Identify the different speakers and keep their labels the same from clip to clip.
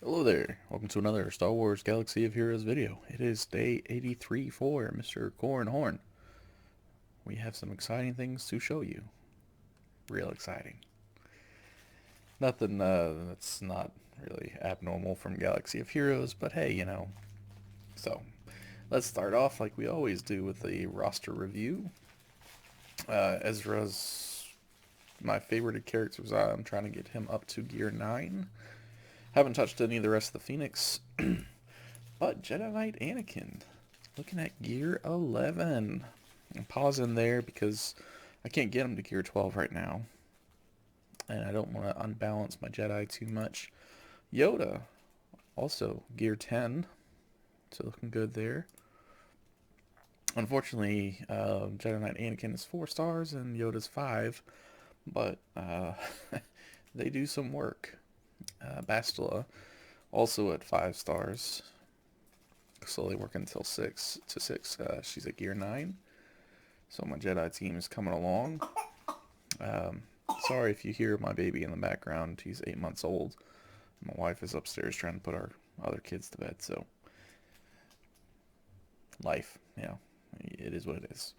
Speaker 1: Hello there, welcome to another Star Wars Galaxy of Heroes video. It is day 83 for Mr. Corran Horn. We have some exciting things to show you. Real exciting. Nothing that's not really abnormal from Galaxy of Heroes, but hey, you know. So, let's start off like we always do with the roster review. Ezra's my favorited characters. I'm trying to get him up to gear 9. Haven't touched any of the rest of the Phoenix. But Jedi Knight Anakin, looking at gear 11. I'm pausing there because I can't get him to gear 12 right now. And I don't want to unbalance my Jedi too much. Yoda, also gear 10. So looking good there. Unfortunately, Jedi Knight Anakin is 4 stars and Yoda's 5. But they do some work. Bastila, also at 5 stars. Slowly working until 6 to 6. She's at gear 9. So my Jedi team is coming along. Sorry if you hear my baby in the background. He's 8 months old. My wife is upstairs trying to put our other kids to bed. So life, it is what it is.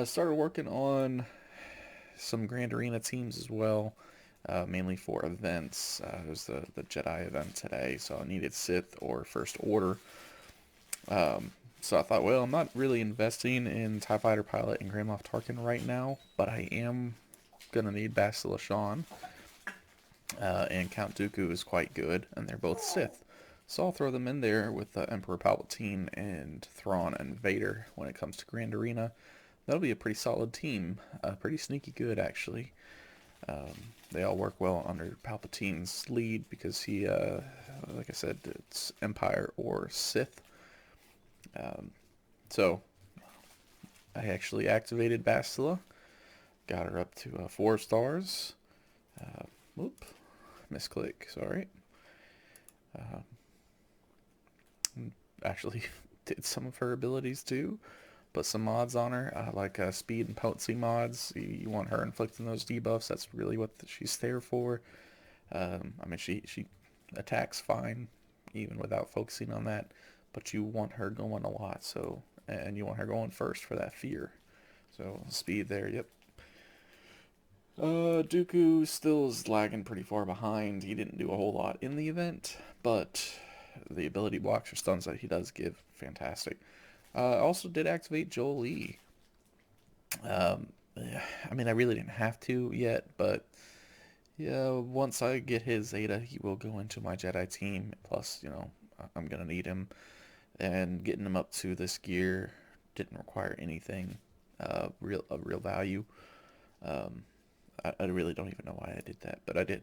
Speaker 1: Started working on some Grand Arena teams as well. Mainly for events. It was the Jedi event today, so I needed Sith or First Order. So I thought, well, I'm not really investing in TIE Fighter Pilot and Grand Moff Tarkin right now, but I am going to need Bastila Shan. And Count Dooku is quite good, and they're both Sith. So I'll throw them in there with Emperor Palpatine and Thrawn and Vader when it comes to Grand Arena. That'll be a pretty solid team. Pretty sneaky good, actually. They all work well under Palpatine's lead because he, like I said, it's Empire or Sith. So I actually activated Bastila, got her up to 4 stars. Whoop, misclick, sorry. Actually did some of her abilities too. Put some mods on her, like speed and potency mods. You want her inflicting those debuffs. That's really what she's there for. I mean, she attacks fine, even without focusing on that. But you want her going a lot, so, and you want her going first for that fear. So speed there, yep. Dooku still is lagging pretty far behind. He didn't do a whole lot in the event, but the ability blocks or stuns that he does give, fantastic. Also did activate Jolie. I mean, I really didn't have to yet, but yeah, once I get his Zeta, he will go into my Jedi team. Plus, I'm gonna need him, and getting him up to this gear didn't require anything of real value. I really don't even know why I did that, but I did.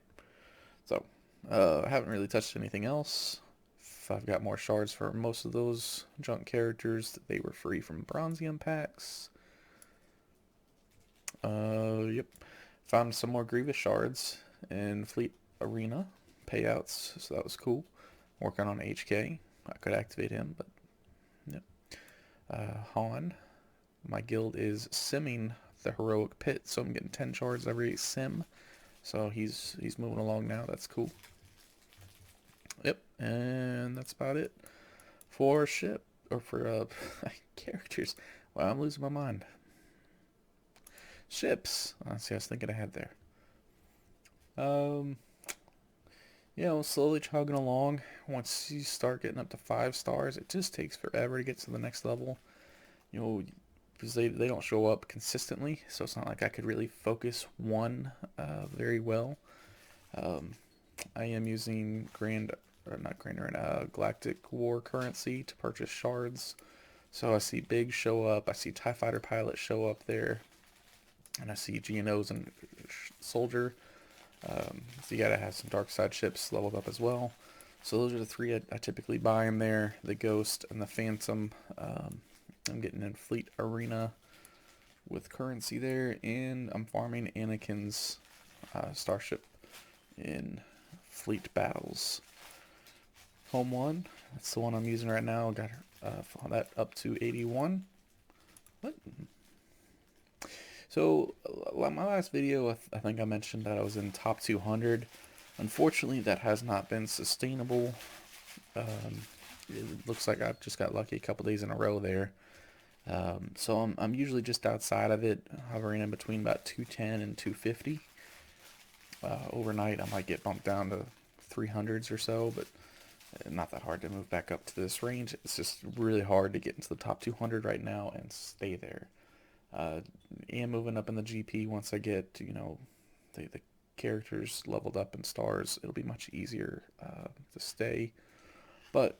Speaker 1: So, I haven't really touched anything else. I've got more shards for most of those junk characters. They were free from Bronzium packs. Yep. Found some more Grievous shards in Fleet Arena payouts, so that was cool. Working on HK. I could activate him, but yep. Han. My guild is simming the Heroic Pit, so I'm getting 10 shards every sim. So he's moving along now. That's cool. Yep, and that's about it for ship or for characters. Wow, I'm losing my mind. Ships. See, I was thinking ahead there. Slowly chugging along. Once you start getting up to 5 stars, it just takes forever to get to the next level. Because they don't show up consistently, so it's not like I could really focus one very well. I am using Galactic War currency to purchase shards. So I see Big show up, I see TIE Fighter Pilot show up there, and I see GNOs and Soldier. So you gotta have some dark side ships leveled up as well. So those are the 3 I typically buy in there, the Ghost and the Phantom. I'm getting in Fleet Arena with currency there, and I'm farming Anakin's starship in Fleet Battles. Home 1, that's the one I'm using right now. Got that up to 81. What? So, my last video, I think I mentioned that I was in top 200. Unfortunately, that has not been sustainable. It looks like I've just got lucky a couple days in a row there. So I'm usually just outside of it, hovering in between about 210 and 250. Overnight, I might get bumped down to 300s or so, but not that hard to move back up to this range. It's just really hard to get into the top 200 right now and stay there. And moving up in the GP once I get, the characters leveled up in stars, it'll be much easier to stay. But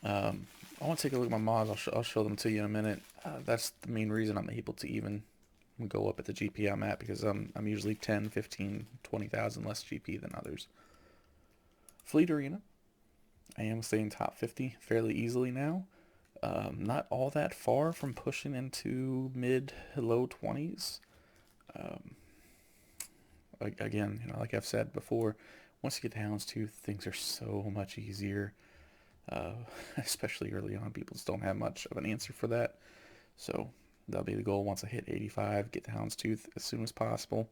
Speaker 1: I want to take a look at my mods. I'll show them to you in a minute. That's the main reason I'm able to even go up at the GP I'm at, because I'm usually 10, 15, 20,000 less GP than others. Fleet Arena, I am staying top 50 fairly easily now. Not all that far from pushing into mid-low 20s. Again, like I've said before, once you get to Houndstooth, things are so much easier. Especially early on, people just don't have much of an answer for that. So that'll be the goal once I hit 85, get the Houndstooth as soon as possible.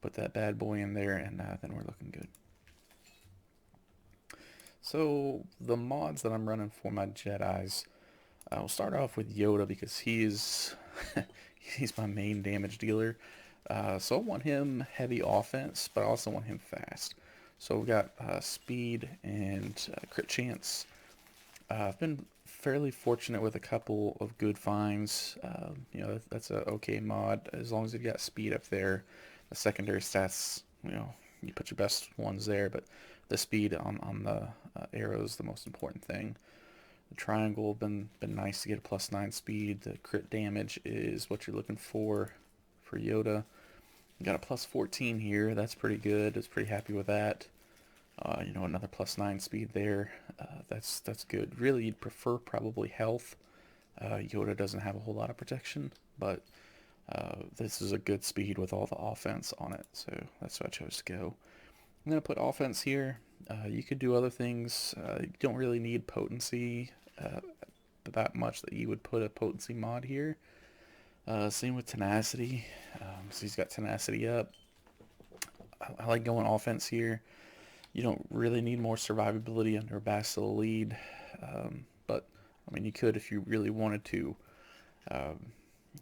Speaker 1: Put that bad boy in there, and then we're looking good. So the mods that I'm running for my Jedis, I'll start off with Yoda because he's my main damage dealer. So I want him heavy offense, but I also want him fast. So we've got speed and crit chance. I've been fairly fortunate with a couple of good finds. That's a okay mod as long as you've got speed up there. The secondary stats, you put your best ones there, but the speed on the arrow is the most important thing. The triangle been nice to get a +9 speed. The crit damage is what you're looking for Yoda. You got a +14 here. That's pretty good. I was pretty happy with that. Another +9 speed there. That's good. Really, you'd prefer probably health. Yoda doesn't have a whole lot of protection, but this is a good speed with all the offense on it, so that's what I chose to go. I'm going to put offense here. You could do other things. You don't really need potency that much that you would put a potency mod here. Same with tenacity. So he's got tenacity up. I like going offense here. You don't really need more survivability under Bastila lead, but you could if you really wanted to.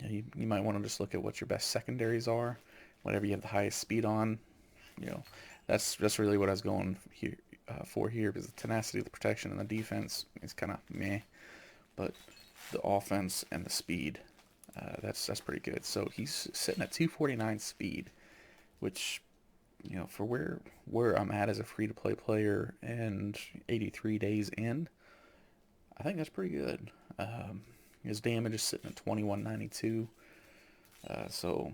Speaker 1: You might want to just look at what your best secondaries are. Whatever you have the highest speed on, that's really what I was going here for here, because the tenacity, the protection, and the defense is kind of meh, but the offense and the speed, that's pretty good. So he's sitting at 249 speed, which for where I'm at as a free-to-play player and 83 days in, I think that's pretty good. His damage is sitting at 2192, so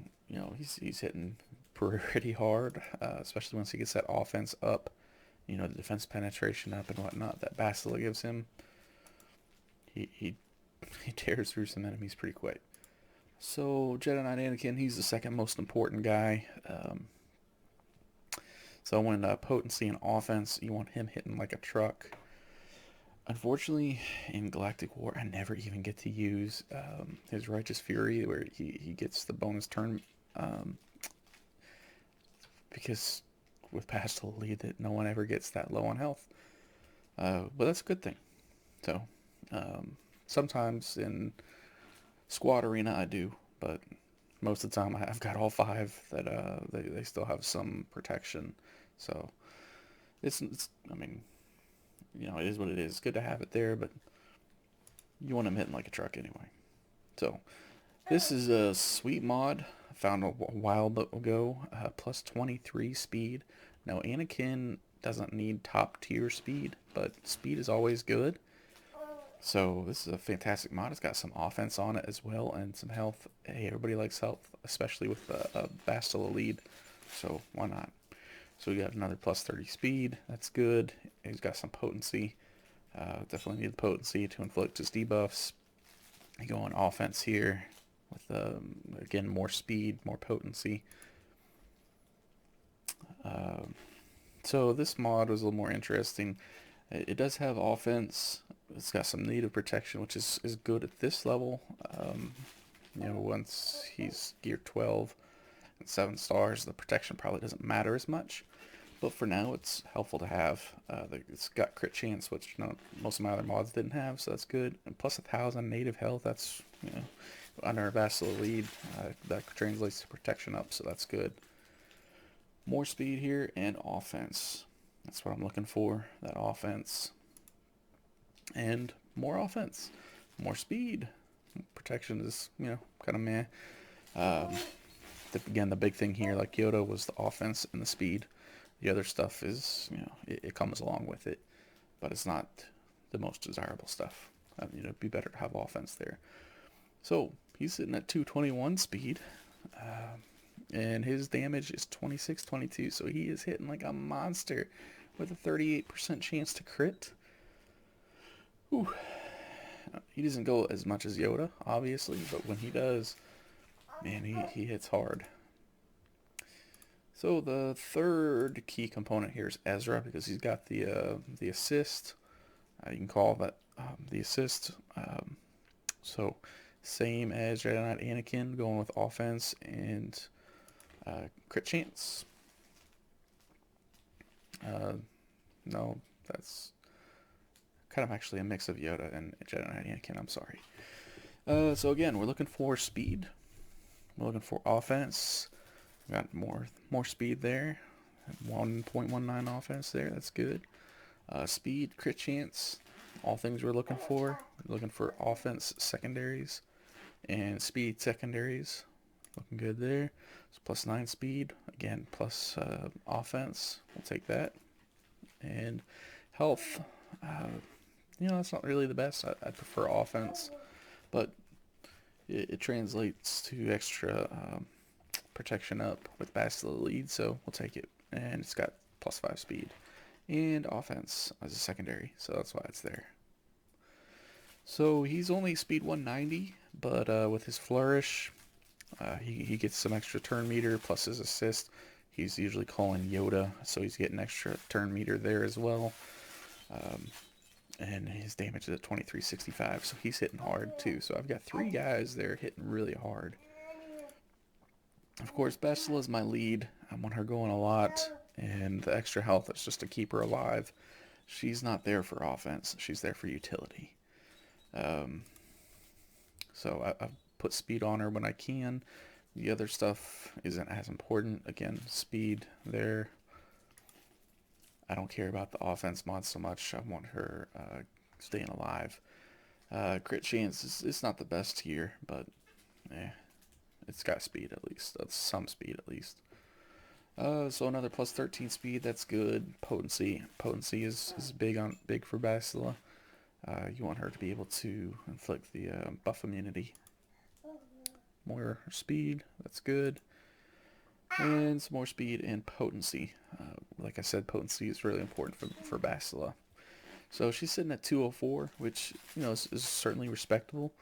Speaker 1: he's hitting pretty hard, especially once he gets that offense up, the defense penetration up and whatnot that Bastila gives him. He tears through some enemies pretty quick. So Jedi Knight Anakin, he's the second most important guy. So when potency and offense, you want him hitting like a truck. Unfortunately, in Galactic War, I never even get to use his Righteous Fury, where he gets the bonus turn, because with Bastila lead, that no one ever gets that low on health. But that's a good thing. So sometimes in Squad Arena I do, but most of the time I've got all 5 that they still have some protection. So it's it is what it is. It's good to have it there, but you want them hitting like a truck anyway. So this is a sweet mod I found a while ago. +23 speed. Now Anakin doesn't need top tier speed, but speed is always good. So this is a fantastic mod. It's got some offense on it as well and some health. Hey, everybody likes health, especially with the Bastila lead. So why not? So we got another +30 speed. That's good. He's got some potency. Definitely need the potency to inflict his debuffs. You go on offense here with, again, more speed, more potency. So this mod was a little more interesting. It does have offense. It's got some native protection, which is good at this level. Once he's gear 12. 7 stars. The protection probably doesn't matter as much, but for now it's helpful to have. It's got crit chance, which most of my other mods didn't have, so that's good. And plus 1,000 native health, that's, under a Bastila lead, that translates to protection up, so that's good. More speed here and offense. That's what I'm looking for, that offense. And more offense. More speed. Protection is, kind of meh. Again, the big thing here, like Yoda, was the offense and the speed. The other stuff is, it comes along with it, but it's not the most desirable stuff. It'd be better to have offense there. So he's sitting at 221 speed, and his damage is 2622. So he is hitting like a monster with a 38% chance to crit. Whew. He doesn't go as much as Yoda, obviously, but when he does, man, he hits hard. So the third key component here is Ezra, because he's got the assist. You can call that the assist. So same as Jedi Knight Anakin, going with offense and crit chance. No, that's kind of actually a mix of Yoda and Jedi Knight Anakin. I'm sorry. So again, we're looking for speed. We're looking for offense. Got more speed there. 1.19 offense there. That's good. Speed, crit chance, all things we're looking for. We're looking for offense secondaries and speed secondaries. Looking good there. So plus 9 speed. Again, plus offense. We'll take that. And health. That's not really the best. I prefer offense, but it translates to extra protection up with Bastila lead, so we'll take it. And it's got plus 5 speed and offense as a secondary, so that's why it's there. So he's only speed 190, but with his flourish, he gets some extra turn meter plus his assist. He's usually calling Yoda, so he's getting extra turn meter there as well. And his damage is at 2365, so he's hitting hard too. So I've got 3 guys there hitting really hard. Of course, Bastila is my lead. I want her going a lot, and the extra health is just to keep her alive. She's not there for offense. She's there for utility. So I've put speed on her when I can. The other stuff isn't as important. Again, speed there. I don't care about the offense mod so much. I want her staying alive. Crit chance is not the best here, but it's got speed at least. That's some speed at least. So another plus 13 speed. That's good. Potency. Potency is big for Bastila. You want her to be able to inflict the buff immunity. More speed. That's good. And some more speed and potency. Like I said, potency is really important for Bastila. So she's sitting at 204, which is certainly respectable.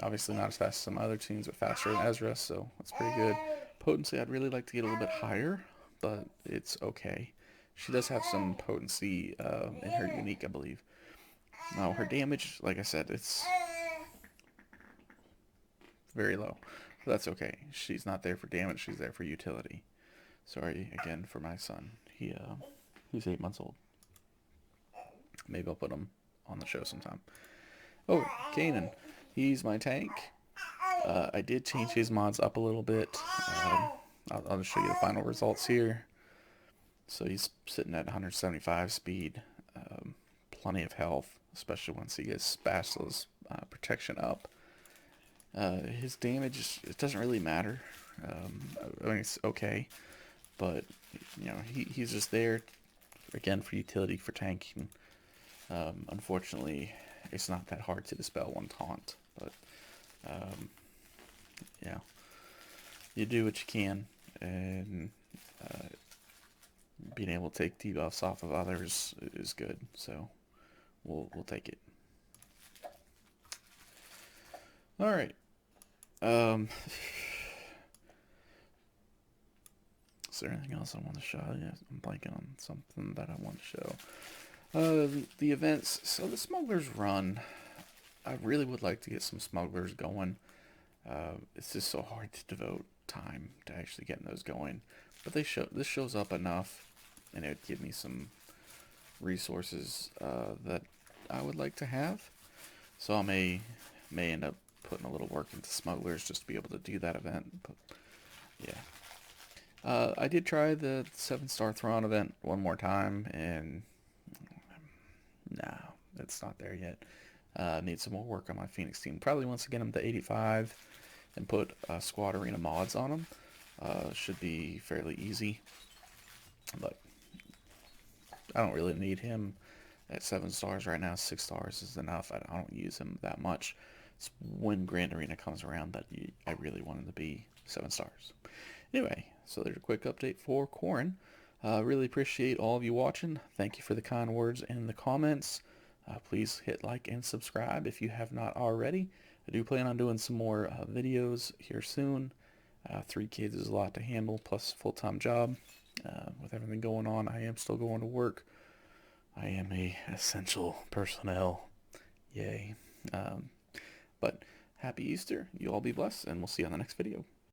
Speaker 1: Obviously not as fast as some other teams, but faster than Ezra, so that's pretty good. Potency, I'd really like to get a little bit higher, but it's okay. She does have some potency in her unique, I believe. Now, her damage, like I said, it's very low. But that's okay. She's not there for damage, she's there for utility. Sorry again for my son. He's 8 months old. Maybe I'll put him on the show sometime. Oh, Kanan. He's my tank. I did change his mods up a little bit. I'll just show you the final results here. So he's sitting at 175 speed. Plenty of health, especially once he gets Bastila's protection up. His damage, it doesn't really matter. I mean, it's okay. But, he's just there, again, for utility, for tanking. Unfortunately, it's not that hard to dispel one taunt. But, you do what you can. And being able to take debuffs off of others is good. So, we'll take it. Alright. Is there anything else I want to show? Yeah, I'm blanking on something that I want to show. The events. So the Smuggler's Run. I really would like to get some Smugglers going. It's just so hard to devote time to actually getting those going. But this shows up enough, and it would give me some resources that I would like to have. So I may end up putting a little work into smugglers just to be able to do that event. But yeah. I did try the 7-star Thrawn event one more time, and no, it's not there yet. Need some more work on my Phoenix team. Probably once again, I'm to 85 and put Squad Arena mods on them. Should be fairly easy, but I don't really need him at 7 stars right now. 6 stars is enough. I don't use him that much. It's when Grand Arena comes around that I really want him to be 7 stars. Anyway, so there's a quick update for Corran. Really appreciate all of you watching. Thank you for the kind words in the comments. Please hit like and subscribe if you have not already. I do plan on doing some more videos here soon. 3 kids is a lot to handle, plus a full-time job. With everything going on, I am still going to work. I am a essential personnel. Yay. But happy Easter. You all be blessed, and we'll see you on the next video.